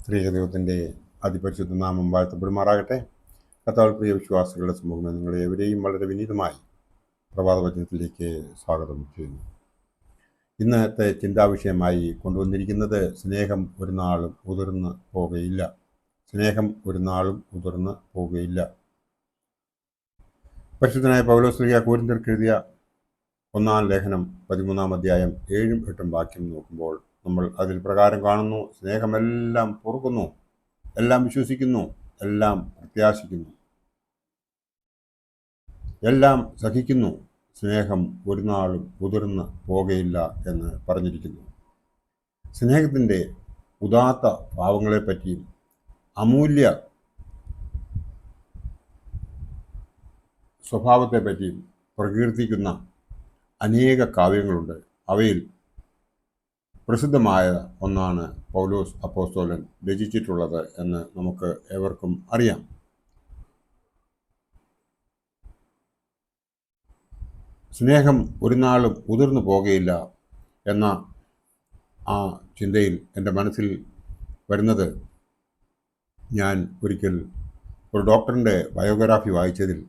സ്ത്രീകദൈവത്തിൻ്റെ അതിപരിശുദ്ധ നാമം വാഴ്ത്തപ്പെടുമാറാകട്ടെ. കർത്താവിൽ പ്രിയ വിശ്വാസികളുടെ സമൂഹം നിങ്ങളെ എവരെയും വളരെ വിനീതമായി പ്രഭാതവചനത്തിലേക്ക് സ്വാഗതം ചെയ്യുന്നു. ഇന്നത്തെ ചിന്താവിഷയമായി കൊണ്ടുവന്നിരിക്കുന്നത് സ്നേഹം ഒരു നാളും ഉതിർന്ന് പോകുകയില്ല. സ്നേഹം ഒരു നാളും ഉതിർന്ന് പോകുകയില്ല. പരിശുദ്ധനായ പൗലോസ് കൊരിന്ത്യർക്ക് എഴുതിയ 1-ാം ലേഖനം 13-ാം അധ്യായം 7-8 വാക്യം നോക്കുമ്പോൾ നമ്മൾ അതിൽ പ്രകാരം കാണുന്നു: സ്നേഹമെല്ലാം പൊറുക്കുന്നു, എല്ലാം വിശ്വസിക്കുന്നു, എല്ലാം പ്രത്യാശിക്കുന്നു, എല്ലാം സഹിക്കുന്നു, സ്നേഹം ഒരു നാളും ഉതിർന്ന് പോകുകയില്ല എന്ന് പറഞ്ഞിരിക്കുന്നു. സ്നേഹത്തിൻ്റെ ഉദാത്ത ഭാവങ്ങളെപ്പറ്റിയും അമൂല്യ സ്വഭാവത്തെപ്പറ്റിയും പ്രകീർത്തിക്കുന്ന അനേക കാവ്യങ്ങളുണ്ട്. അവയിൽ പ്രസിദ്ധമായ ഒന്നാണ് പൗലോസ് അപ്പോസ്തലൻ രചിച്ചിട്ടുള്ളത് എന്ന് നമുക്ക് ഏവർക്കും അറിയാം. സ്നേഹം ഒരു നാളും ഉതിർന്നു പോകുകയില്ല എന്ന ആ ചിന്തയിൽ എൻ്റെ മനസ്സിൽ വരുന്നത്, ഞാൻ ഒരിക്കൽ ഒരു ഡോക്ടറിൻ്റെ ബയോഗ്രാഫി വായിച്ചതിൽ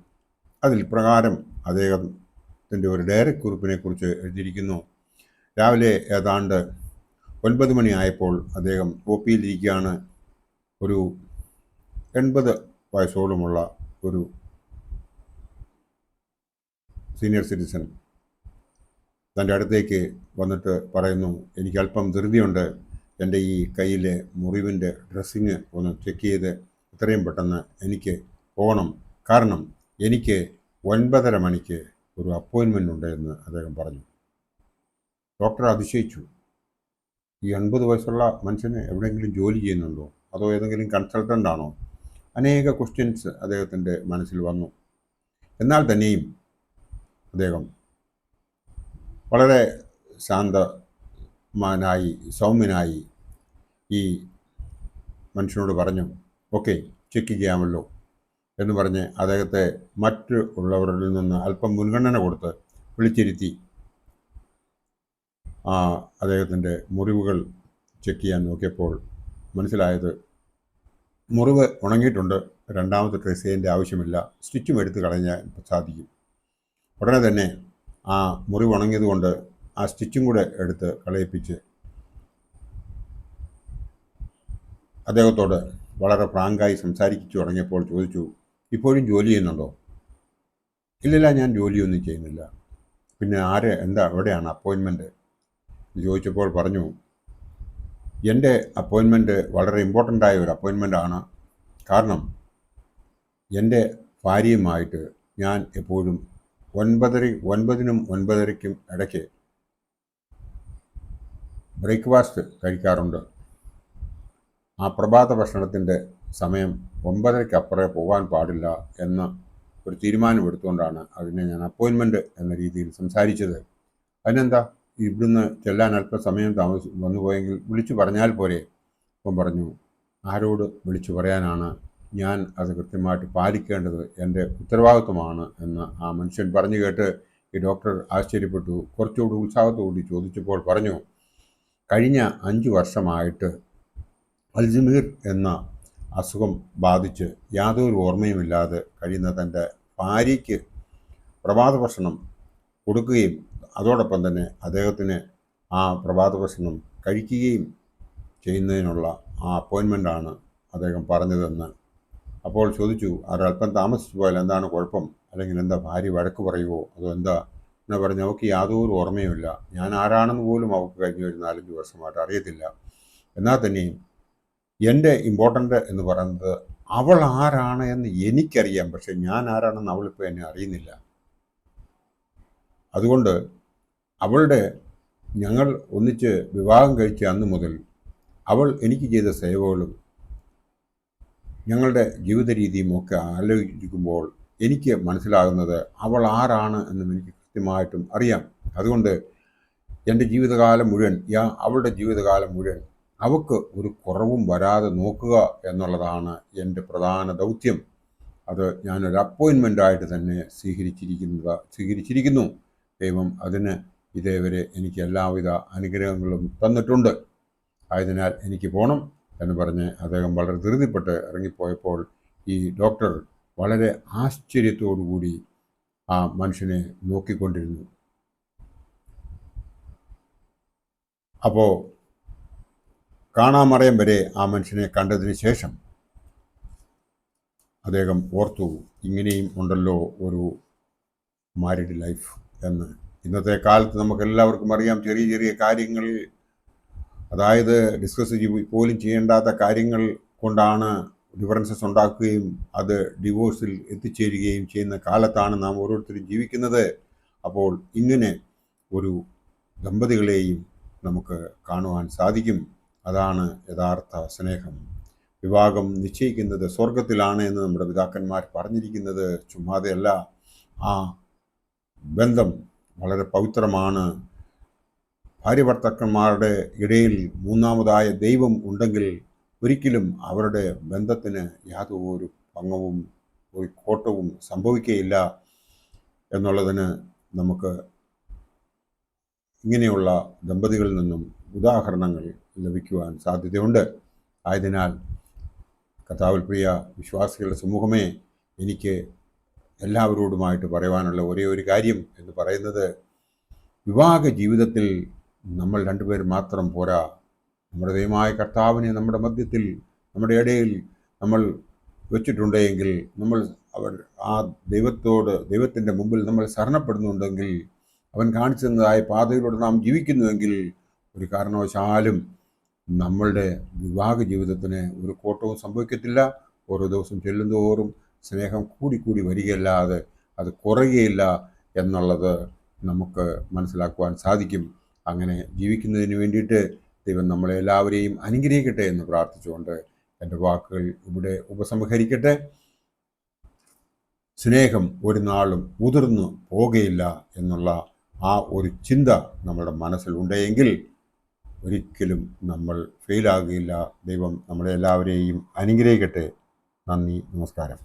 അതിൽ പ്രകാരം അദ്ദേഹത്തിൻ്റെ ഒരു ഡയറി കുറിപ്പിനെ കുറിച്ച് എഴുതിയിരിക്കുന്നു. രാവിലെ ഏതാണ്ട് 9 മണിയായപ്പോൾ അദ്ദേഹം ഒപിയിലിരിക്കുകയാണ്. ഒരു 80 വയസ്സോളമുള്ള ഒരു സീനിയർ സിറ്റിസൺ തൻ്റെ അടുത്തേക്ക് വന്നിട്ട് പറയുന്നു, എനിക്ക് അല്പം ധൃതിയുണ്ട്, എൻ്റെ ഈ കയ്യിലെ മുറിവിൻ്റെ ഡ്രസ്സിങ് ഒന്ന് ചെക്ക് ചെയ്ത് എത്രയും പെട്ടെന്ന് എനിക്ക് പോകണം, കാരണം എനിക്ക് 9:30 മണിക്ക് ഒരു അപ്പോയിൻമെൻ്റ് ഉണ്ട് എന്ന് അദ്ദേഹം പറഞ്ഞു. ഡോക്ടർ അതിശയിച്ചു. ഈ 80 വയസ്സുള്ള മനുഷ്യന് എവിടെയെങ്കിലും ജോലി ചെയ്യുന്നുണ്ടോ, അതോ ഏതെങ്കിലും കൺസൾട്ടൻ്റ് ആണോ? അനേക ക്വസ്റ്റ്യൻസ് അദ്ദേഹത്തിൻ്റെ മനസ്സിൽ വന്നു. എന്നാൽ തന്നെയും അദ്ദേഹം വളരെ ശാന്തമാനായി സൗമ്യനായി ഈ മനുഷ്യനോട് പറഞ്ഞു, ഓക്കെ, ചെക്ക് ചെയ്യാമല്ലോ എന്ന് പറഞ്ഞ് അദ്ദേഹത്തെ മറ്റുള്ളവരിൽ നിന്ന് അല്പം മുൻഗണന കൊടുത്ത് വിളിച്ചിരുത്തി അദ്ദേഹത്തിൻ്റെ മുറിവുകൾ ചെക്ക് ചെയ്യാൻ നോക്കിയപ്പോൾ മനസ്സിലായത്, മുറിവ് ഉണങ്ങിയിട്ടുണ്ട്, രണ്ടാമത്തെ ഡ്രസ് ചെയ്യേണ്ട ആവശ്യമില്ല, സ്റ്റിച്ചും എടുത്ത് കളഞ്ഞാൽ സാധിക്കും. ഉടനെ തന്നെ ആ മുറിവ് ഉണങ്ങിയതുകൊണ്ട് ആ സ്റ്റിച്ചും കൂടെ എടുത്ത് കളയിപ്പിച്ച് അദ്ദേഹത്തോട് വളരെ ഫ്രാങ്കായി സംസാരിച്ചു തുടങ്ങിയപ്പോൾ ചോദിച്ചു, ഇപ്പോഴും ജോലി ചെയ്യുന്നുണ്ടോ? ഇല്ലില്ല, ഞാൻ ജോലിയൊന്നും ചെയ്യുന്നില്ല. പിന്നെ എവിടെയാണ് അപ്പോയിൻമെൻറ്റ് ചോദിച്ചപ്പോൾ പറഞ്ഞു, എൻ്റെ അപ്പോയിൻമെൻറ്റ് വളരെ ഇമ്പോർട്ടൻ്റായ ഒരു അപ്പോയിൻമെൻ്റാണ്. കാരണം എൻ്റെ ഭാര്യയുമായിട്ട് ഞാൻ എപ്പോഴും 9:00-നും 9:30-ക്കും ഇടയ്ക്ക് ബ്രേക്ക്ഫാസ്റ്റ് കഴിക്കാറുണ്ട്. ആ പ്രഭാത ഭക്ഷണത്തിൻ്റെ സമയം 9:30-ക്ക് അപ്പുറം പോകാൻ പാടില്ല എന്ന ഒരു തീരുമാനമെടുത്തുകൊണ്ടാണ് അതിനെ ഞാൻ അപ്പോയിൻമെൻറ്റ് എന്ന രീതിയിൽ സംസാരിച്ചത്. അതിനെന്താ, ഇവിടുന്ന് ചെല്ലാൻ അല്പസമയം വന്നു പോയെങ്കിൽ വിളിച്ചു പറഞ്ഞാൽ പോരെ? അപ്പം പറഞ്ഞു, ആരോട് വിളിച്ചു പറയാനാണ്, ഞാൻ അത് കൃത്യമായിട്ട് പാലിക്കേണ്ടത് എൻ്റെ ഉത്തരവാദിത്വമാണ് എന്ന് ആ മനുഷ്യൻ പറഞ്ഞു കേട്ട് ഈ ഡോക്ടർ ആശ്ചര്യപ്പെട്ടു. കുറച്ചുകൂടി ഉത്സാഹത്തോടുകൂടി ചോദിച്ചപ്പോൾ പറഞ്ഞു, കഴിഞ്ഞ 5 വർഷമായിട്ട് അൽസീമർ എന്ന അസുഖം ബാധിച്ച് യാതൊരു ഓർമ്മയുമില്ലാതെ കഴിയുന്ന തൻ്റെ ഭാര്യയ്ക്ക് പ്രഭാത ഭക്ഷണം കൊടുക്കുകയും അതോടൊപ്പം തന്നെ അദ്ദേഹത്തിന് ആ പ്രഭാത ഭക്ഷണം കഴിക്കുകയും ചെയ്യുന്നതിനുള്ള ആ അപ്പോയിൻമെൻ്റാണ് അദ്ദേഹം പറഞ്ഞതെന്ന്. അപ്പോൾ ചോദിച്ചു, അല്പം താമസിച്ചു പോയാൽ എന്താണ് കുഴപ്പം, അല്ലെങ്കിൽ എന്താ ഭാര്യ വഴക്ക് പറയുമോ, അതോ എന്താ എന്ന് പറഞ്ഞു. അവൾക്ക് യാതൊരു ഓർമ്മയുമില്ല, ഞാൻ ആരാണെന്ന് പോലും അവൾക്ക് കഴിഞ്ഞ ഒരു 4-5 വർഷമായിട്ട് അറിയത്തില്ല. എന്നാൽ തന്നെയും എൻ്റെ ഇമ്പോർട്ടൻ്റ് എന്ന് പറയുന്നത് അവൾ ആരാണ് എന്ന് എനിക്കറിയാം, പക്ഷെ ഞാൻ ആരാണെന്ന് അവളിപ്പോൾ എന്നെ അറിയുന്നില്ല. അതുകൊണ്ട് ഞങ്ങൾ ഒന്നിച്ച് വിവാഹം കഴിച്ച അന്ന് മുതൽ അവൾ എനിക്ക് ചെയ്ത സേവകളും ഞങ്ങളുടെ ജീവിത രീതിയും ഒക്കെ ആലോചിക്കുമ്പോൾ എനിക്ക് മനസ്സിലാകുന്നത് അവൾ ആരാണ് എന്നും എനിക്ക് കൃത്യമായിട്ടും അറിയാം. അതുകൊണ്ട് എൻ്റെ ജീവിതകാലം മുഴുവൻ, അവളുടെ ജീവിതകാലം മുഴുവൻ അവൾക്ക് ഒരു കുറവും വരാതെ നോക്കുക എന്നുള്ളതാണ് എൻ്റെ പ്രധാന ദൗത്യം. അത് ഞാനൊരു അപ്പോയിൻമെൻ്റായിട്ട് തന്നെ സ്വീകരിച്ചിരിക്കുന്നു. ദൈവം അതിന് ഇതേവരെ എനിക്ക് എല്ലാവിധ അനുഗ്രഹങ്ങളും തന്നിട്ടുണ്ട്. ആയതിനാൽ എനിക്ക് പോകണം, എന്ന് പറഞ്ഞ് അദ്ദേഹം വളരെ ധൃതിപ്പെട്ട് ഇറങ്ങിപ്പോയപ്പോൾ ഈ ഡോക്ടർ വളരെ ആശ്ചര്യത്തോടുകൂടി ആ മനുഷ്യനെ നോക്കിക്കൊണ്ടിരുന്നു. അപ്പോൾ കാണാമറയം വരെ ആ മനുഷ്യനെ കണ്ടതിന് ശേഷം അദ്ദേഹം ഓർത്തു, ഇങ്ങനെയും ഉണ്ടല്ലോ ഒരു മാരീഡ് ലൈഫ് എന്ന്. ഇന്നത്തെ കാലത്ത് നമുക്ക് എല്ലാവർക്കും അറിയാം, ചെറിയ ചെറിയ കാര്യങ്ങൾ, അതായത് ഡിസ്കസ് പോലും ചെയ്യേണ്ടാത്ത കാര്യങ്ങൾ കൊണ്ടാണ് ഡിഫറൻസസ് ഉണ്ടാക്കുകയും അത് ഡിവോഴ്സിൽ എത്തിച്ചേരുകയും ചെയ്യുന്ന കാലത്താണ് നാം ഓരോരുത്തരും ജീവിക്കുന്നത്. അപ്പോൾ ഇങ്ങനെ ഒരു ദമ്പതികളെയും നമുക്ക് കാണുവാൻ സാധിക്കും. അതാണ് യഥാർത്ഥ സ്നേഹം. വിവാഹം നിശ്ചയിക്കുന്നത് സ്വർഗത്തിലാണ് എന്ന് നമ്മുടെ പിതാക്കന്മാർ പറഞ്ഞിരിക്കുന്നത് ചുമ്മാതെയല്ല. ആ ബന്ധം വളരെ പവിത്രമാണ്. ഭാര്യ ഭർത്താക്കന്മാരുടെ ഇടയിൽ മൂന്നാമതായ ദൈവം ഉണ്ടെങ്കിൽ ഒരിക്കലും അവരുടെ ബന്ധത്തിന് യാതൊരു ഭംഗവും ഒരു കോട്ടവും സംഭവിക്കുകയില്ല എന്നുള്ളതിന് നമുക്ക് ഇങ്ങനെയുള്ള ദമ്പതികളിൽ നിന്നും ഉദാഹരണങ്ങൾ ലഭിക്കുവാൻ സാധ്യതയുണ്ട്. ആയതിനാൽ കർത്താവിൽ പ്രിയ വിശ്വാസികളുടെ സമൂഹമേ, എനിക്ക് എല്ലാവരോടുമായിട്ട് പറയുവാനുള്ള ഒരേ ഒരു കാര്യം എന്ന് പറയുന്നത്, വിവാഹ ജീവിതത്തിൽ നമ്മൾ രണ്ടുപേർ മാത്രം പോരാ. നമ്മുടെ ദൈവമായ കർത്താവിനെ നമ്മുടെ മധ്യത്തിൽ, നമ്മുടെ ഇടയിൽ നമ്മൾ വെച്ചിട്ടുണ്ടെങ്കിൽ, നമ്മൾ ആ ദൈവത്തിൻ്റെ മുമ്പിൽ നമ്മൾ ശരണപ്പെടുന്നുണ്ടെങ്കിൽ, അവൻ കാണിച്ചു തന്നതായ പാതയിലൂടെ നാം ജീവിക്കുന്നുവെങ്കിൽ, ഒരു കാരണവശാലും നമ്മളുടെ വിവാഹ ജീവിതത്തിന് ഒരു കോട്ടവും സംഭവിക്കത്തില്ല. ഓരോ ദിവസം ചെല്ലുന്തോറും സ്നേഹം കൂടി വരികയല്ലാതെ അത് കുറയുകയില്ല എന്നുള്ളത് നമുക്ക് മനസ്സിലാക്കുവാൻ സാധിക്കും. അങ്ങനെ ജീവിക്കുന്നതിന് വേണ്ടിയിട്ട് ദൈവം നമ്മളെ എല്ലാവരെയും അനുഗ്രഹിക്കട്ടെ എന്ന് പ്രാർത്ഥിച്ചുകൊണ്ട് എൻ്റെ വാക്കുകൾ ഇവിടെ ഉപസംഹരിക്കട്ടെ. സ്നേഹം ഒരു നാളും ഉതിർന്നു പോകുകയില്ല എന്നുള്ള ആ ഒരു ചിന്ത നമ്മുടെ മനസ്സിൽ ഉണ്ടെങ്കിൽ ഒരിക്കലും നമ്മൾ ഫെയിലാകുകയില്ല. ദൈവം നമ്മളെ എല്ലാവരെയും അനുഗ്രഹിക്കട്ടെ. നന്ദി, നമസ്കാരം.